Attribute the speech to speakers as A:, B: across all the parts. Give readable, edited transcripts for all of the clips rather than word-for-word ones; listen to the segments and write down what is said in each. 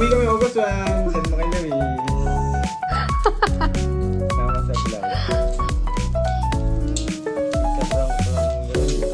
A: Uwi kami August 1. Send mo kay Luis. Sama sa vlog. Sa prank gawin.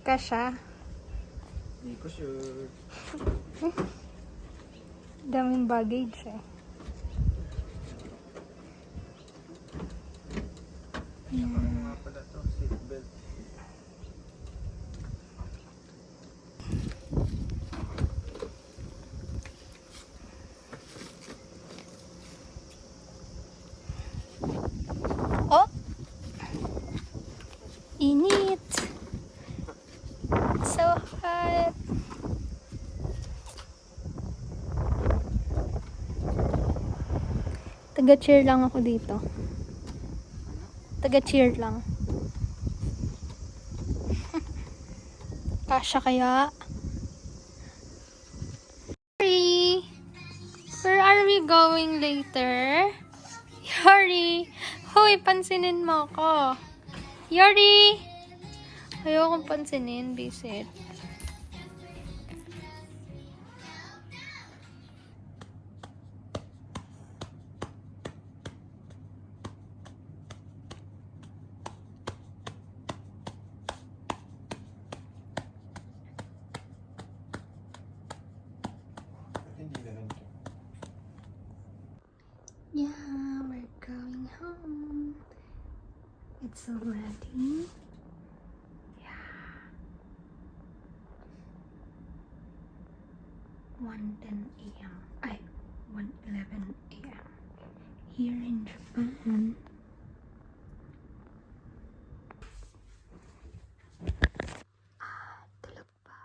B: Kasha.
A: Hindi ko sure.
B: Daming baggage eh.
A: Ano nga pala to? Seatbelt.
B: Oh! Init! So hot! Taga-cheer lang ako dito. Taga-cheer lang. Kasha kaya? Yori! Where are we going later? Yori! Hoy, pansinin mo ko. Yori! Ayokong pansinin, bisit.
A: Hindi na lang to.
B: Yeah, we're going home. It's already 1:10 a.m. Ay, 1:11 a.m. here in Japan. Tulog pa.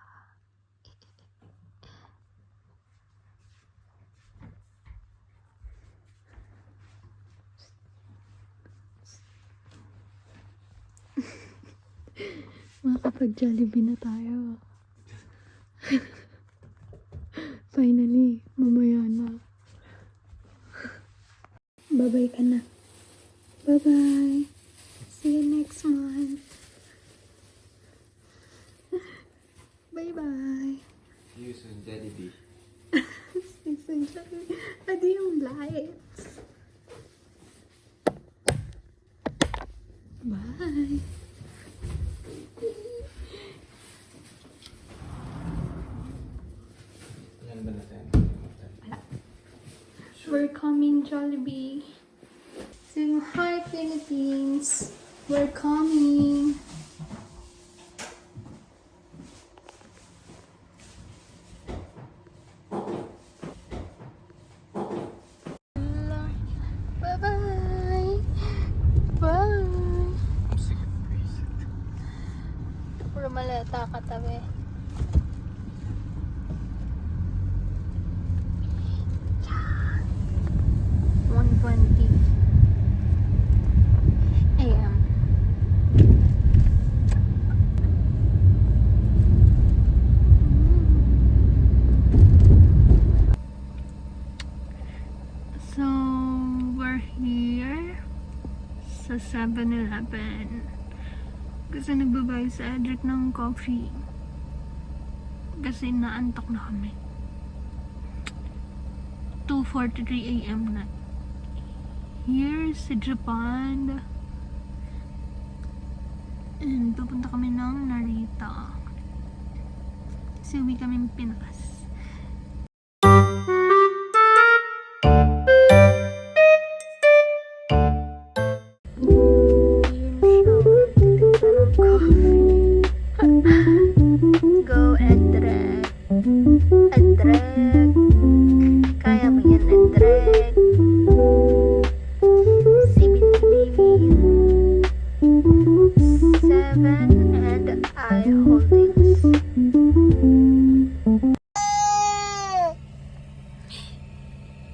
B: Makakapag-Jollibee na tayo. Finally, mamaya na. Bye-bye ka na. Bye-bye. See you next month. Bye-bye.
A: See you soon, Jollibee.
B: See you soon, Jollibee. Adi yung lights. Bye.
A: Yan ba natin?
B: We're coming, Jollibee. Saying hi, Philippines. We're coming. Bye-bye. Bye.
A: Sige, please.
B: Puro malata katabi. Yeah. 1:20 a.m. So, we're here sa 7-Eleven. Kasi nagbabayad sa Edric ng coffee. Kasi naantok na kami. 2:43 a.m. na. Here sa Japan. And pupunta kami ng Narita. Kasi uwi kaming Pinas. Go, Edrek. Edrek. Kaya mo yan, Edrek. CBTV. 7 and I Holdings.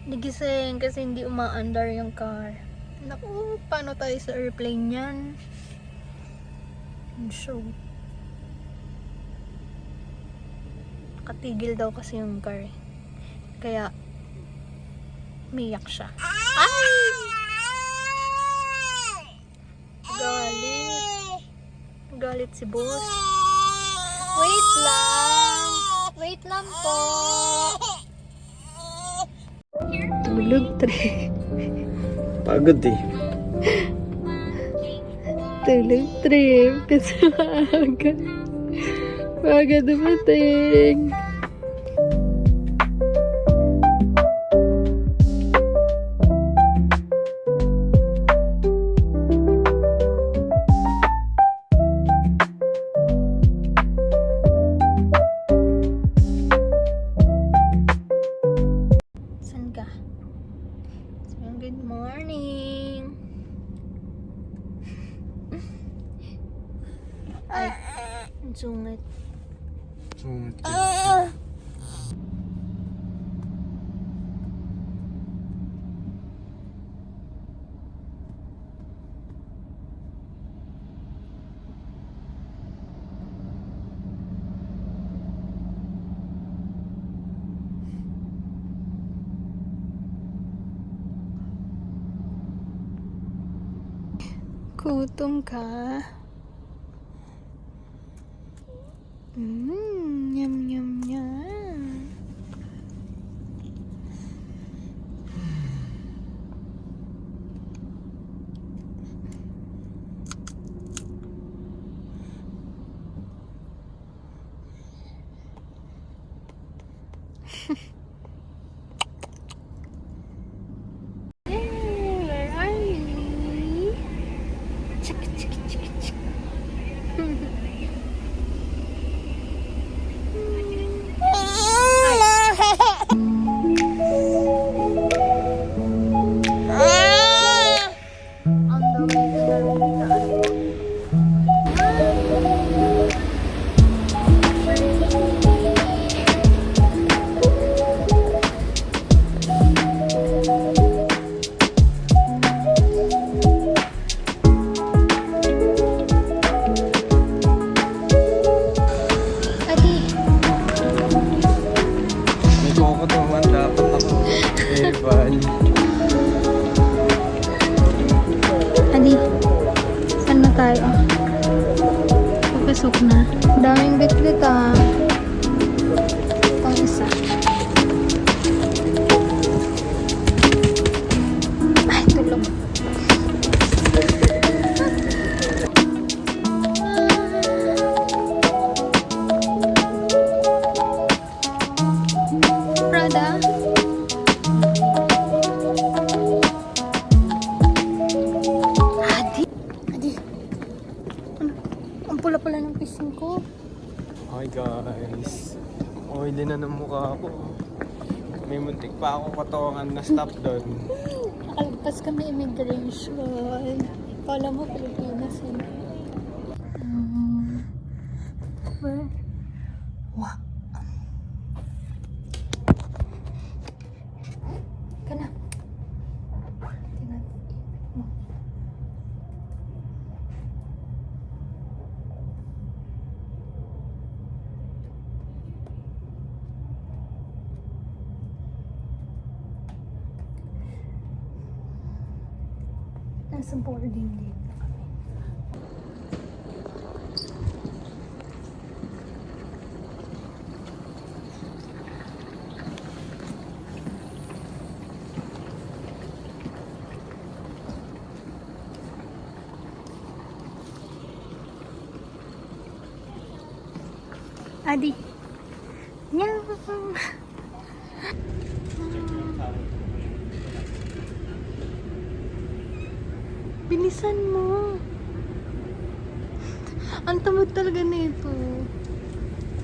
B: Nagising kasi hindi umaandar yung car. Naku, paano tayo sa airplane yan? So, nakatigil daw kasi yung car. Kaya, Umiyak siya. Ay! Galit. Galit si boss. Wait lang. Wait lang po. Tulog, Tre.
A: Pagod eh.
B: Tulog, Tre. Kasi maaga. Maaga dumating. Saan ka? Good morning. Ay, ang sungit. Gutom ka? Yum, yum, yum. Hey, where are you? Chick, chick, chick, chick. On the way to Narita. Adi,
A: May kukutungan dapat ako. Evan.
B: Adi, saan na tayo? Papasok na. Daming bitbit ah. Itong isa. Ay, tulog. Prada? Adi? Adi? Ano? Ang pula-pula ng pising ko.
A: Hi guys. Okay din na ng mukha ko. May muntik pa ako katongan na stop doon.
B: Nakalagpas kami immigration. Kala mo Pilipinas yun. Where? Wow. Ka na. Tingnan. Nasa boarding gate na kami. Adi. Nyam. Bilisan mo. Ang tamad talaga nito.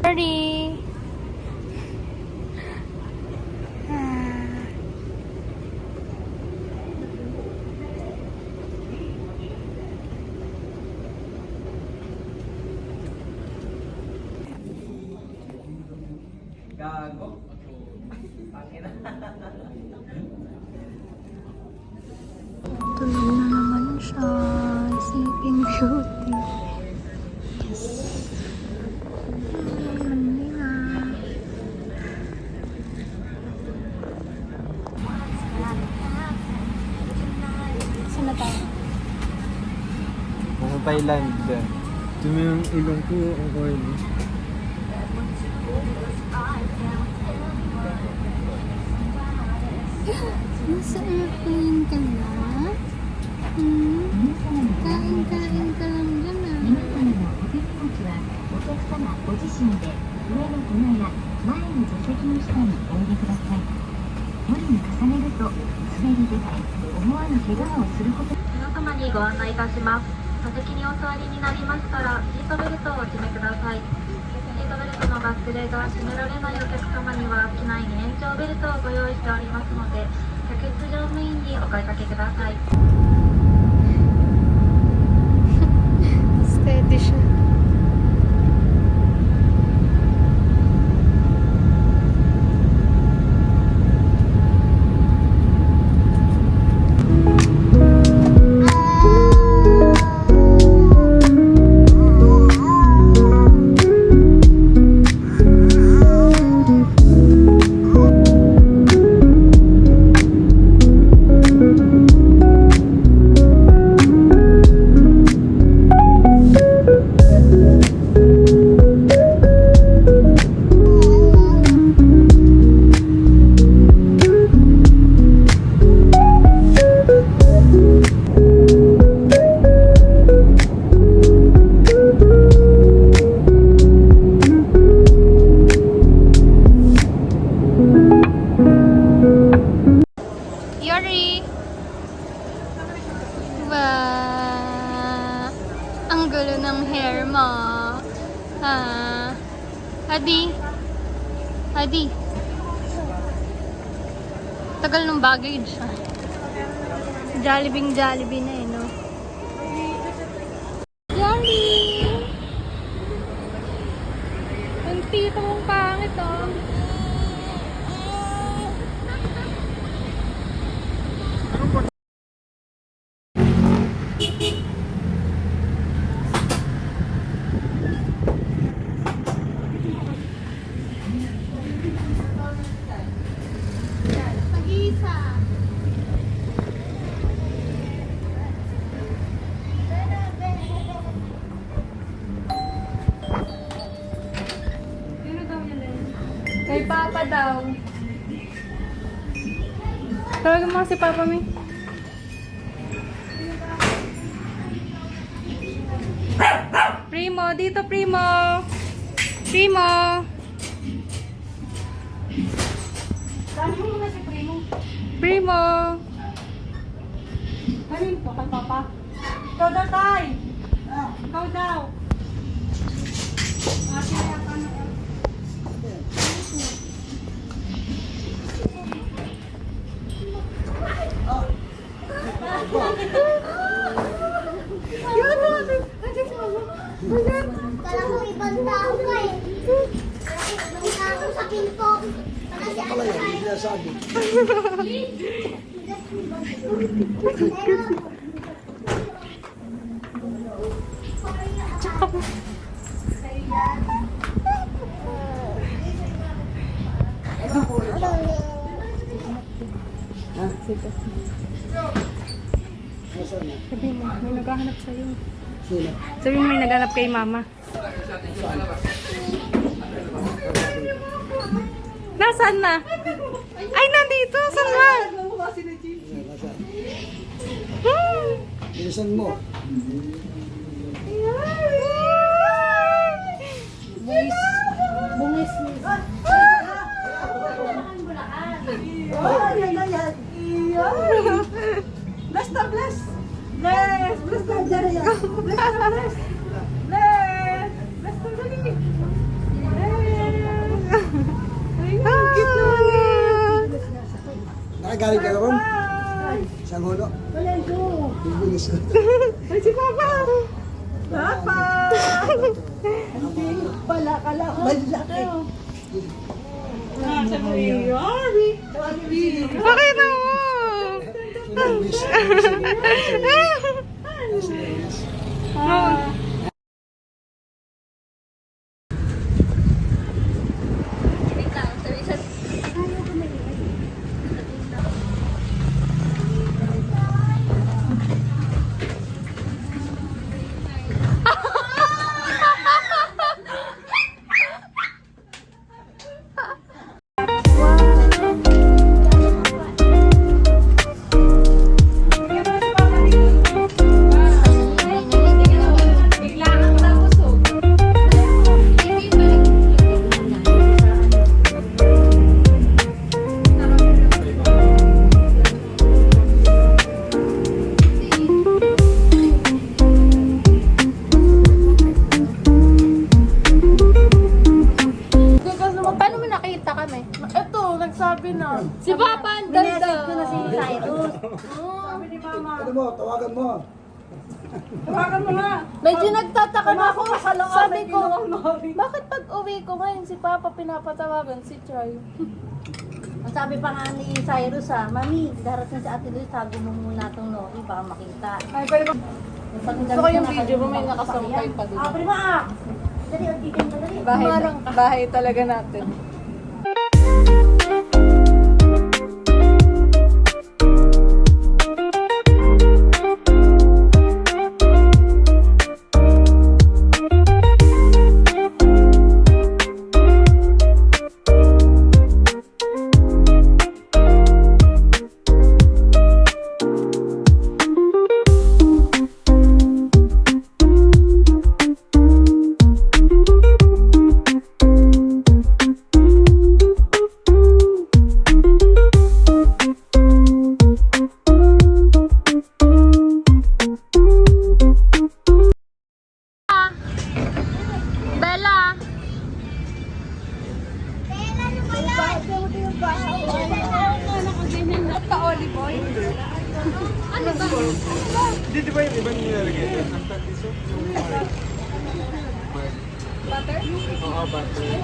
B: Sorry.
A: Gago.
B: Tulog na naman siya. Sleeping Beauty. Yes. Hindi na.
A: Thailand. Dumi yung ilong ko, ang oily.
B: Nasa airplane ka na? Kain-kain ka lang dyan ah.
C: お客様ご自身で上の棚や前の座席の下にお入れください。無理に重ねると滑り出て思わぬ怪我をすること。皆様にご案内いたします。座席にお座りになりましたらシートベルトをお締めください。シートベルトのバックレが締められないお客様には機内に延長ベルトをご用意しておりますので、客室乗務員にお声掛けください。
B: Steady siya. Yuri! Wow! Ang gulo ng hair mo. Adi? Adi? Tagal ng baggage. Jollibee na eh, no? Yuri! Ang tito mong pangit, oh. Kay Papa daw. Tawagin mo si Papa mi. Primo, dito Primo. Primo. Dami mo na si Primo. Primo. Ano to kay Papa? Ikaw daw tay. Ikaw daw. Kaya pa na.
D: Kala ko ibang tao ka eh. Ibang tao sa pinto. Para si ano tayo.
B: Sabi mo, may naghahanap sa'yo. Sabi mo, may naghanap kay Mama. Nasaan na? Ay, nandito! Saan ba?
E: Bilisan mo.
B: Bungis.
F: Bless the bless. Bless. Bless the bless. Bless the bless. Bless. Bless the bless.
E: Nakagaling ka na ron? Sa gulo? Bibilis ko.
F: Ay, si Papa. Papa. Pala, kala. Malaki. Nasa mo Yori.
B: Bakit na mo?
E: Sinubis.
B: Paano mo nakita kami?
F: Ito, nagsabi na.
B: Si Papa, ang ganda.
D: Minessage ko na si Cyrus.
F: Sabi ni Mama.
E: Ano mo, tawagan mo.
F: Tawagan mo nga.
B: Medyo nagtataka na ako. Sabi ko,
F: Nori.
B: bakit pag uwi ko ngayon si Papa pinapatawagan si Chay?
D: Ang sabi pa nga ni Cyrus Mami, darating si Ate Luis, tago mo muna itong Nori, baka makita.
F: Ay, pwede ba?
B: Gusto ko yung video mo, may nakasangkay pa doon.
D: Prima Dali, titin ka dali.
F: Bahay talaga natin.
B: Bella!
A: Hindi, di ba yung iba nilalagay doon? Ang tatiso? Butter? Oo, butter.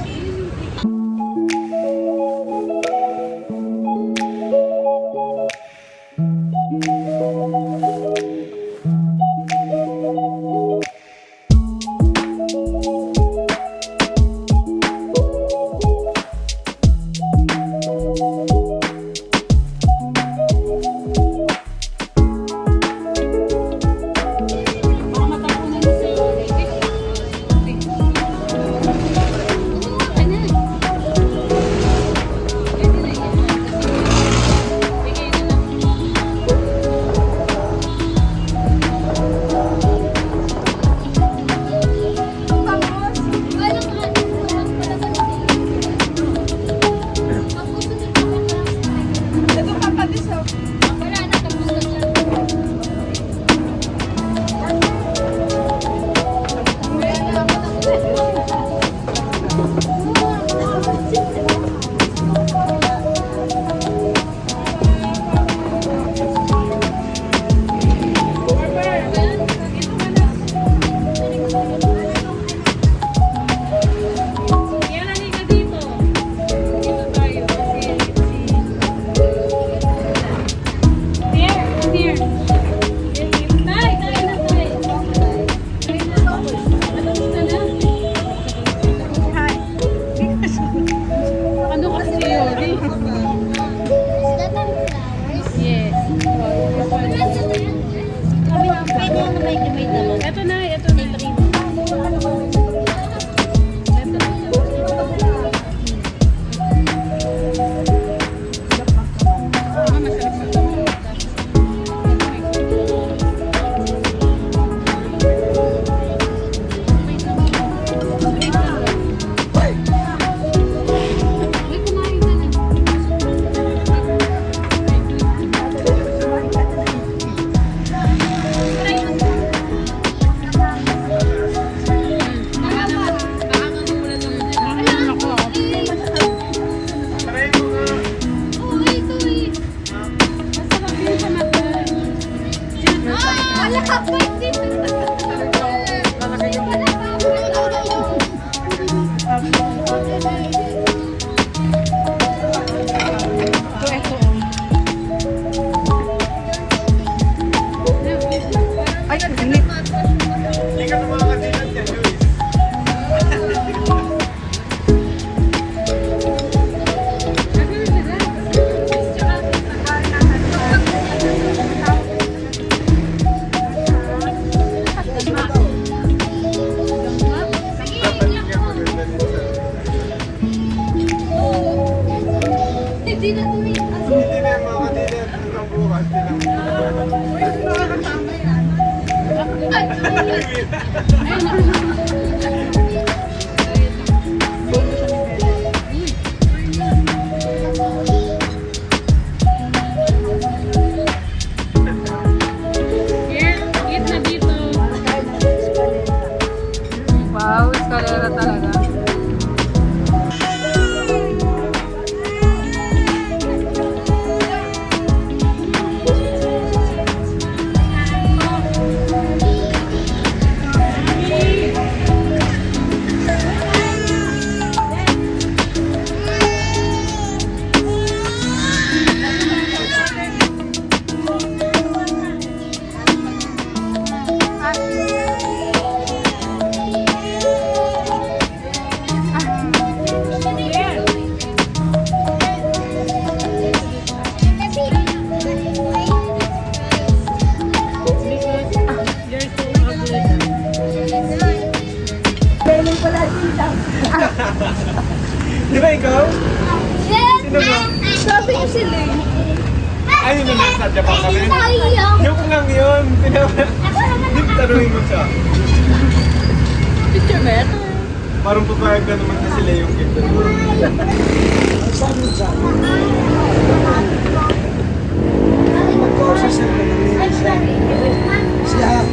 B: Wow, eskalera talaga.
A: Di ba ikaw? Sino ba?
B: Sabi niyo sila eh.
A: Ay, yun na nasa Japan kami?
D: Tayo.
A: Joke lang yun. Hindi ko tanongin mo siya.
B: Picture ba yan?
A: Parang papayag na naman na sila yung gift mo.
E: Ang sabi mo sa akin, magkakasasal ka ng siya. Siya,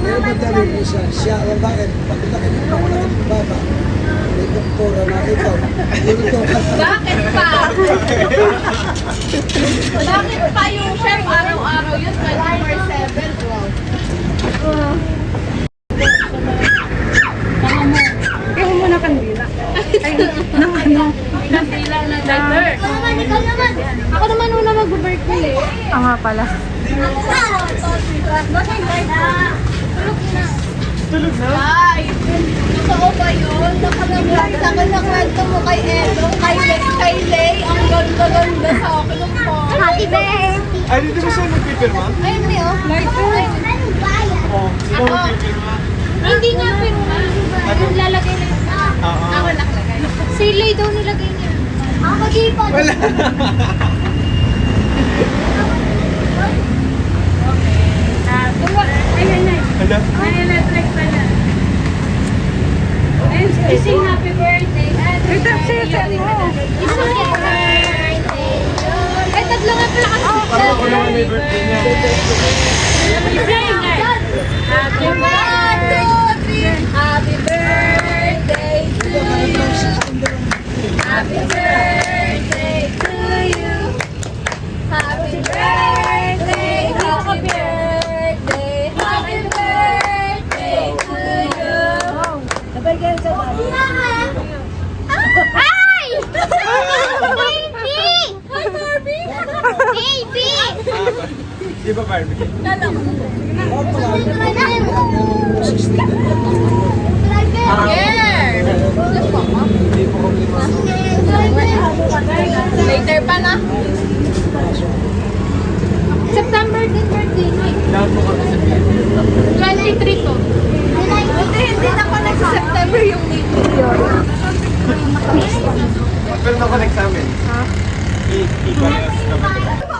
E: pero madali mo siya, ang bakit? Bakit na kayo? Ako na kayo baba. May doktora na ikaw.
B: Bakit pa? Bakit pa yung chef araw-araw yun? 24/7? Wow.
F: Kaya mo na kandila. Ay, nang ano?
B: Kandila na lighter.
D: Ikaw naman.
B: Ako naman una mag-birthday eh.
F: Nga pala.
A: Tulog na?
B: Ay! Totoo ba yun? Nakakwento mo kay Edo, kay Lay, ang ganda-ganda sa akin ng phone.
D: Happy birthday.
A: Ay, dito ba siya nagpipirma?
B: Ay, hindi oh.
D: Anong bayan?
A: Oo. Sino magpipirma?
B: Hindi nga pero yung lalagay na yun.
A: Oo.
B: Ako nakalagay. Si Lay daw nilagay niya.
D: Ako di pa.
A: Wala. Hala?
B: Sing happy birthday.
F: Ito, siya mo.
B: Ay, tatlo nga pala kasi.
A: Parang ako naman may birthday niya.
B: Happy birthday. Happy birthday to you. Happy birthday to you. Happy birthday. Happy birthday. Happy birthday to you.
D: Ay! Baby!
B: Hi, Barbie.
D: Baby!
A: Di ba Barbie?
B: Yes.
A: Hindi po
B: Later pa na. September din birthday niya.
A: Lahat po kami sa Pilipinas.
B: 23 to. Hindi na ako nag-September yung video.
A: Pero na-connect sa amin. Ha? I-balance naman.